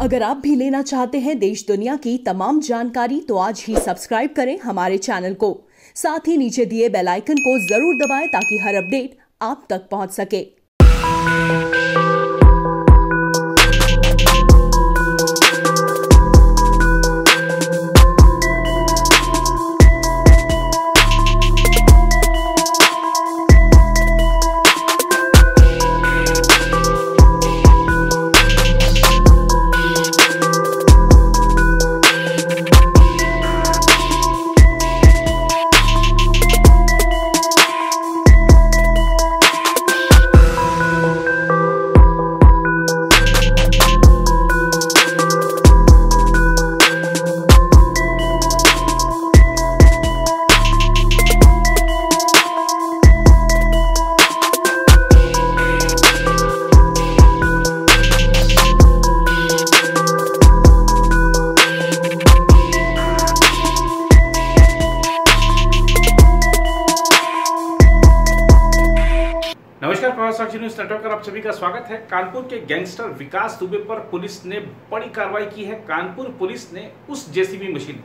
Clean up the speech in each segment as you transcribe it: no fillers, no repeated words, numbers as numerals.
अगर आप भी लेना चाहते हैं देश दुनिया की तमाम जानकारी तो आज ही सब्सक्राइब करें हमारे चैनल को। साथ ही नीचे दिए बेल आइकन को जरूर दबाएं ताकि हर अपडेट आप तक पहुंच सके। नमस्कार, प्रवासी न्यूज नेटवर्क पर आप सभी का स्वागत है। कानपुर के गैंगस्टर विकास दुबे पर पुलिस ने बड़ी कार्रवाई की है। कानपुर पुलिस ने उस जेसीबी मशीन,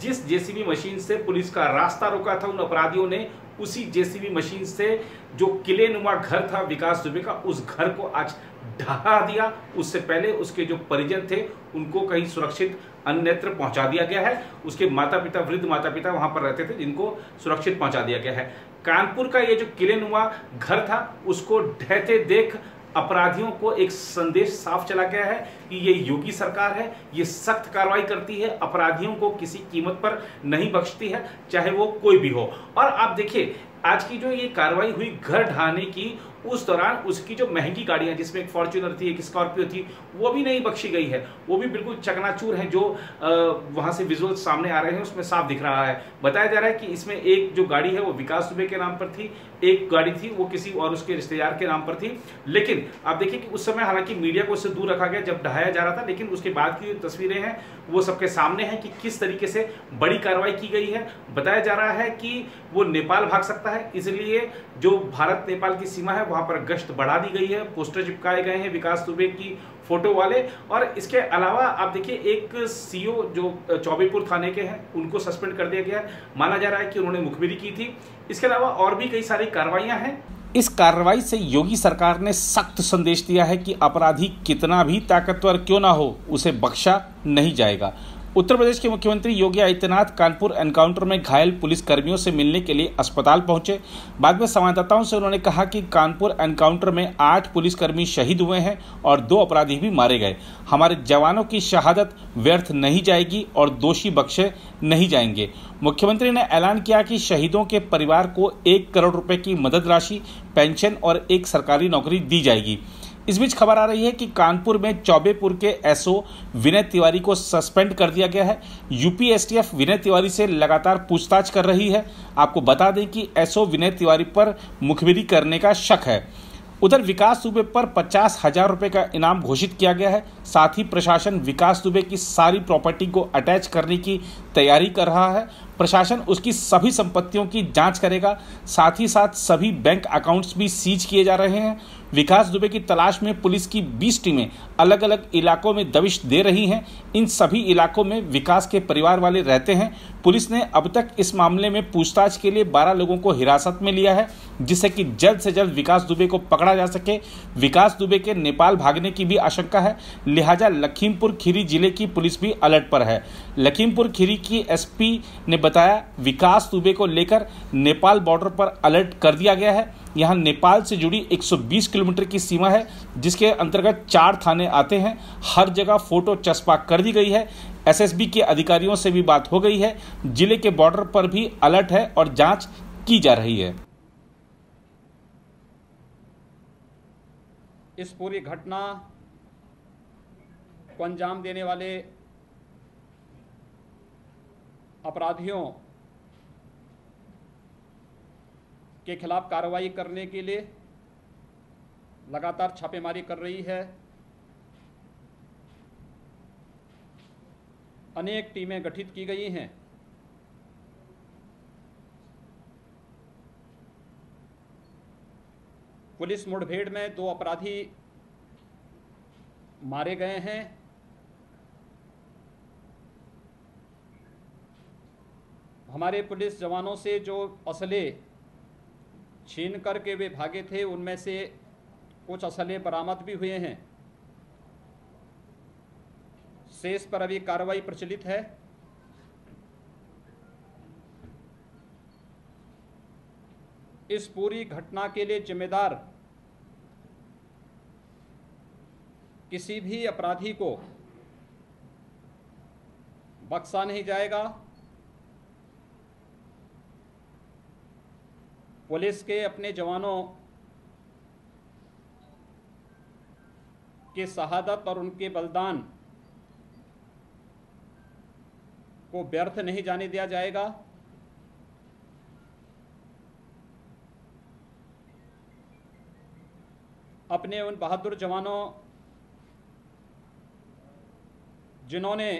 जिस जेसीबी मशीन से पुलिस का रास्ता रोका था, उन अपराधियों ने उसी जेसीबी मशीन से जो किलेनुमा घर था विकास दुबे का, उस घर को आज ढहा दिया। उससे पहले उसके जो परिजन थे उनको कहीं सुरक्षित अन्यत्र पहुंचा दिया गया है। उसके माता पिता, वृद्ध माता पिता वहां पर रहते थे, जिनको सुरक्षित पहुंचा दिया गया है। कानपुर का ये जो किलेनुमा घर था उसको ढहते देख अपराधियों को एक संदेश साफ चला गया है कि ये योगी सरकार है, ये सख्त कार्रवाई करती है, अपराधियों को किसी कीमत पर नहीं बख्शती है, चाहे वो कोई भी हो। और आप देखिए आज की जो ये कार्रवाई हुई घर ढहाने की, उस दौरान उसकी जो महंगी गाड़ियां, जिसमें एक फॉर्च्यूनर थी, एक स्कॉर्पियो थी, वो भी नहीं बख्शी गई है, वो भी बिल्कुल चकनाचूर है। जो वहां से विजुअल सामने आ रहे हैं उसमें साफ दिख रहा है। बताया जा रहा है कि इसमें एक जो गाड़ी है वो विकास दुबे के नाम पर थी, एक गाड़ी थी वो किसी और उसके रिश्तेदार के नाम पर थी। लेकिन आप देखिए कि उस समय हालांकि मीडिया को उससे दूर रखा गया जब ढहाया जा रहा था, लेकिन उसके बाद की जो तस्वीरें हैं वो सबके सामने हैं कि किस तरीके से बड़ी कार्रवाई की गई है। बताया जा रहा है कि वो नेपाल भाग सकता है, इसलिए जो भारत नेपाल की सीमा है वहां पर गश्त बढ़ा दी गई है। पोस्टर चिपकाए गए हैं विकास दुबे की फोटो वाले। और इसके अलावा आप देखिए एक सीओ जो चौबेपुर थाने के हैं उनको सस्पेंड कर दिया गया है। माना जा रहा है कि उन्होंने मुखबिरी की थी। इसके अलावा और भी कई सारी कार्रवाइयां हैं। इस कार्रवाई से योगी सरकार ने सख्त संदेश दिया है कि अपराधी कितना भी ताकतवर क्यों ना हो, उसे बख्शा नहीं जाएगा। उत्तर प्रदेश के मुख्यमंत्री योगी आदित्यनाथ कानपुर एनकाउंटर में घायल पुलिस कर्मियों से मिलने के लिए अस्पताल पहुंचे। बाद में संवाददाताओं से उन्होंने कहा कि कानपुर एनकाउंटर में 8 पुलिसकर्मी शहीद हुए हैं और 2 अपराधी भी मारे गए। हमारे जवानों की शहादत व्यर्थ नहीं जाएगी और दोषी बख्शे नहीं जाएंगे। मुख्यमंत्री ने ऐलान किया कि शहीदों के परिवार को 1 करोड़ रुपए की मदद राशि, पेंशन और एक सरकारी नौकरी दी जाएगी। इस बीच खबर आ रही है कि कानपुर में चौबेपुर के एसओ विनय तिवारी को सस्पेंड कर दिया गया है। यूपी एसटीएफ विनय तिवारी से लगातार पूछताछ कर रही है। आपको बता दें कि एसओ विनय तिवारी पर मुखबिरी करने का शक है। उधर विकास दुबे पर 50,000 रुपए का इनाम घोषित किया गया है। साथ ही प्रशासन विकास दुबे की सारी प्रॉपर्टी को अटैच करने की तैयारी कर रहा है। प्रशासन उसकी सभी संपत्तियों की जांच करेगा। साथ ही साथ सभी बैंक अकाउंट्स भी सीज किए जा रहे हैं। विकास दुबे की तलाश में पुलिस की 20 टीमें अलग अलग इलाकों में दबिश दे रही हैं। इन सभी इलाकों में विकास के परिवार वाले रहते हैं। पुलिस ने अब तक इस मामले में पूछताछ के लिए 12 लोगों को हिरासत में लिया है, जिससे कि जल्द से जल्द विकास दुबे को पकड़ा जा सके। विकास दुबे के नेपाल भागने की भी आशंका है, लिहाजा लखीमपुर खीरी जिले की पुलिस भी अलर्ट पर है। लखीमपुर खीरी की एसपी ने बताया विकास दुबे को लेकर नेपाल बॉर्डर पर अलर्ट कर दिया गया है। यहाँ नेपाल से जुड़ी 120 किलोमीटर की सीमा है, जिसके अंतर्गत 4 थाने आते हैं। हर जगह फोटो चस्पा कर दी गई है। एसएसबी के अधिकारियों से भी बात हो गई है। जिले के बॉर्डर पर भी अलर्ट है और जांच की जा रही है। इस पूरी घटना को अंजाम देने वाले अपराधियों के खिलाफ कार्रवाई करने के लिए लगातार छापेमारी कर रही है। अनेक टीमें गठित की गई हैं। पुलिस मुठभेड़ में 2 अपराधी मारे गए हैं हमारे पुलिस जवानों से जो असले छीन करके वे भागे थे, उनमें से कुछ असले बरामद भी हुए हैं। शेष पर अभी कार्रवाई प्रचलित है। इस पूरी घटना के लिए जिम्मेदार किसी भी अपराधी को बख्शा नहीं जाएगा। पुलिस के अपने जवानों के शहादत और उनके बलिदान को व्यर्थ नहीं जाने दिया जाएगा। अपने उन बहादुर जवानों जिन्होंने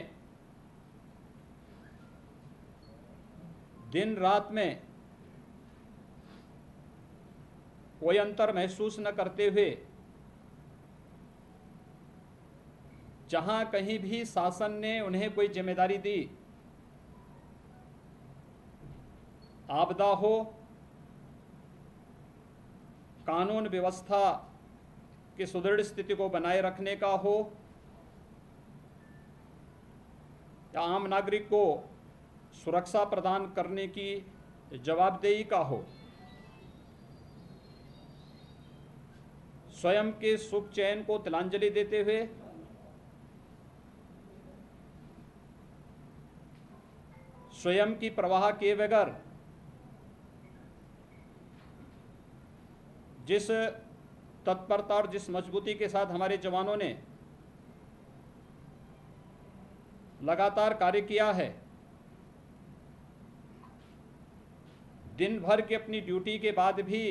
दिन रात में कोई अंतर महसूस न करते हुए जहां कहीं भी शासन ने उन्हें कोई जिम्मेदारी दी, आपदा हो, कानून व्यवस्था की सुदृढ़ स्थिति को बनाए रखने का हो, या आम नागरिक को सुरक्षा प्रदान करने की जवाबदेही का हो, स्वयं के सुख चैन को तिलांजलि देते हुए स्वयं की परवाह किए बगैर जिस तत्परता और जिस मजबूती के साथ हमारे जवानों ने लगातार कार्य किया है, दिन भर की अपनी ड्यूटी के बाद भी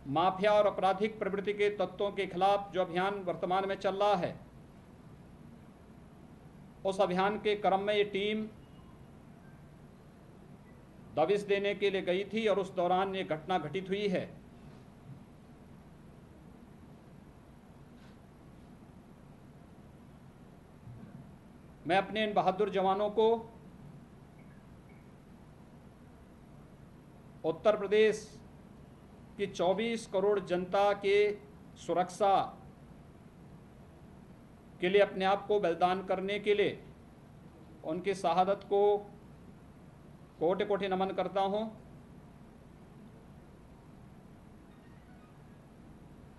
माफिया और आपराधिक प्रवृत्ति के तत्वों के खिलाफ जो अभियान वर्तमान में चल रहा है, उस अभियान के क्रम में ये टीम दबिश देने के लिए गई थी और उस दौरान ये घटना घटित हुई है। मैं अपने इन बहादुर जवानों को उत्तर प्रदेश की 24 करोड़ जनता के सुरक्षा के लिए अपने आप को बलिदान करने के लिए उनकी शहादत को कोटि कोटि नमन करता हूं।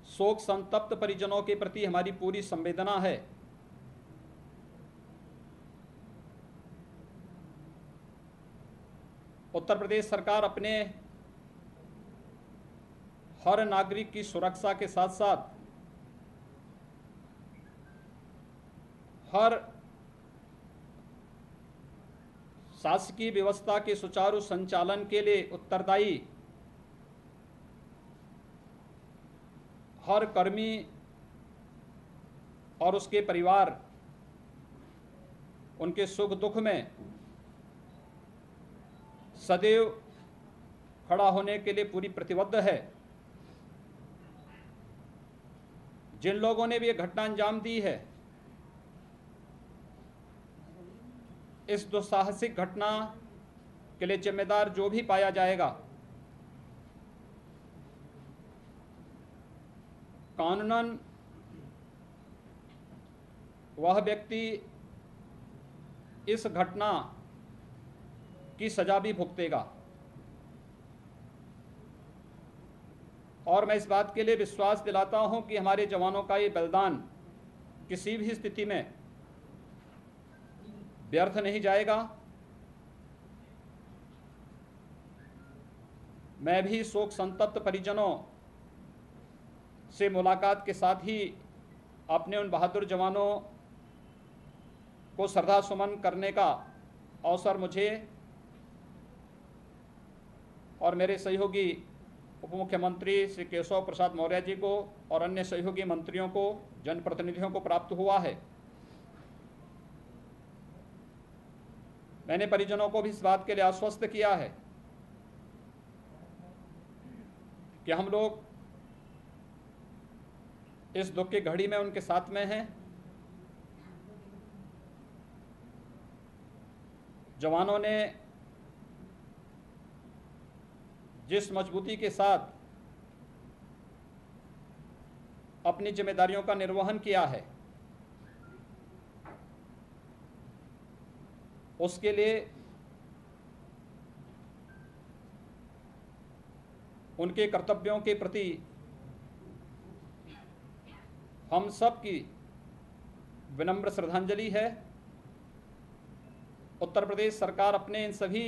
शोक संतप्त परिजनों के प्रति हमारी पूरी संवेदना है। उत्तर प्रदेश सरकार अपने हर नागरिक की सुरक्षा के साथ साथ हर शासकीय व्यवस्था के सुचारू संचालन के लिए उत्तरदायी हर कर्मी और उसके परिवार उनके सुख दुख में सदैव खड़ा होने के लिए पूरी प्रतिबद्ध है। जिन लोगों ने भी यह घटना अंजाम दी है, इस दुस्साहसिक घटना के लिए जिम्मेदार जो भी पाया जाएगा, कानूनन वह व्यक्ति इस घटना की सजा भी भुगतेगा। और मैं इस बात के लिए विश्वास दिलाता हूं कि हमारे जवानों का ये बलिदान किसी भी स्थिति में व्यर्थ नहीं जाएगा। मैं भी शोक संतप्त परिजनों से मुलाकात के साथ ही अपने उन बहादुर जवानों को श्रद्धा सुमन करने का अवसर मुझे और मेरे सहयोगी उप मुख्यमंत्री श्री केशव प्रसाद मौर्य जी को और अन्य सहयोगी मंत्रियों को, जनप्रतिनिधियों को प्राप्त हुआ है। मैंने परिजनों को भी इस बात के लिए आश्वस्त किया है कि हम लोग इस दुख की घड़ी में उनके साथ में हैं। जवानों ने जिस मजबूती के साथ अपनी जिम्मेदारियों का निर्वहन किया है, उसके लिए उनके कर्तव्यों के प्रति हम सब की विनम्र श्रद्धांजलि है। उत्तर प्रदेश सरकार अपने इन सभी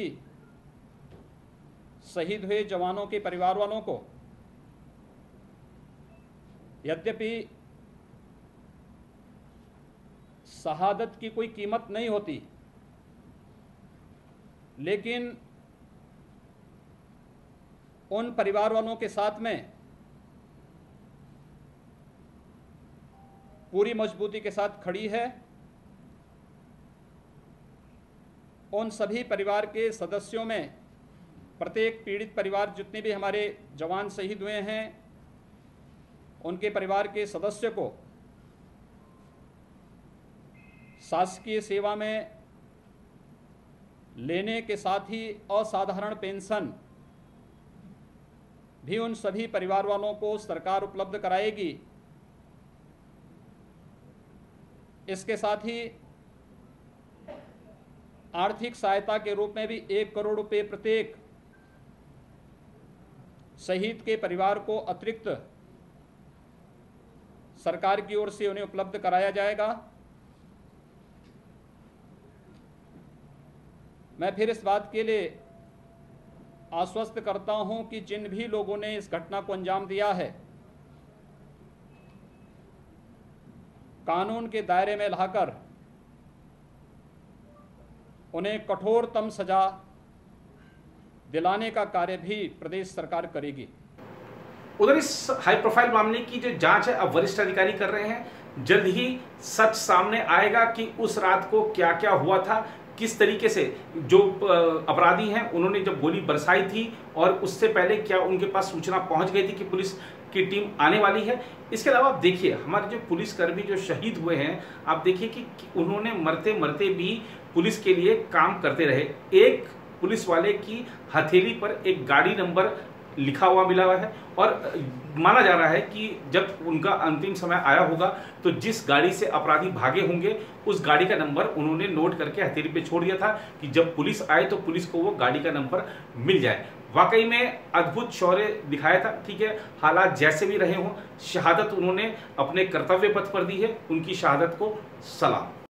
शहीद हुए जवानों के परिवार वालों को, यद्यपि शहादत की कोई कीमत नहीं होती, लेकिन उन परिवार वालों के साथ में पूरी मजबूती के साथ खड़ी है। उन सभी परिवार के सदस्यों में प्रत्येक पीड़ित परिवार, जितने भी हमारे जवान शहीद हुए हैं, उनके परिवार के सदस्य को शासकीय सेवा में लेने के साथ ही असाधारण पेंशन भी उन सभी परिवार वालों को सरकार उपलब्ध कराएगी। इसके साथ ही आर्थिक सहायता के रूप में भी 1 करोड़ रुपए प्रत्येक शहीद के परिवार को अतिरिक्त सरकार की ओर से उन्हें उपलब्ध कराया जाएगा। मैं फिर इस बात के लिए आश्वस्त करता हूं कि जिन भी लोगों ने इस घटना को अंजाम दिया है, कानून के दायरे में लाकर उन्हें कठोरतम सजा दिलाने का कार्य भी प्रदेश सरकार करेगी। उधर इस हाई प्रोफाइल मामले की जो जांच है अब वरिष्ठ अधिकारी कर रहे हैं। जल्द ही सच सामने आएगा कि उस रात को क्या क्या हुआ था, किस तरीके से जो अपराधी हैं उन्होंने जब गोली बरसाई थी और उससे पहले क्या उनके पास सूचना पहुंच गई थी कि पुलिस की टीम आने वाली है। इसके अलावा आप देखिए हमारे जो पुलिसकर्मी जो शहीद हुए हैं, आप देखिए कि उन्होंने मरते मरते भी पुलिस के लिए काम करते रहे। एक पुलिस वाले की हथेली पर एक गाड़ी नंबर लिखा हुआ मिला हुआ है और माना जा रहा है कि जब उनका अंतिम समय आया होगा तो जिस गाड़ी से अपराधी भागे होंगे उस गाड़ी का नंबर उन्होंने नोट करके हथेली पे छोड़ दिया था कि जब पुलिस आए तो पुलिस को वो गाड़ी का नंबर मिल जाए। वाकई में अद्भुत शौर्य दिखाया था। ठीक है, हालात जैसे भी रहे हों, शहादत उन्होंने अपने कर्तव्य पथ पर दी है। उनकी शहादत को सलाम।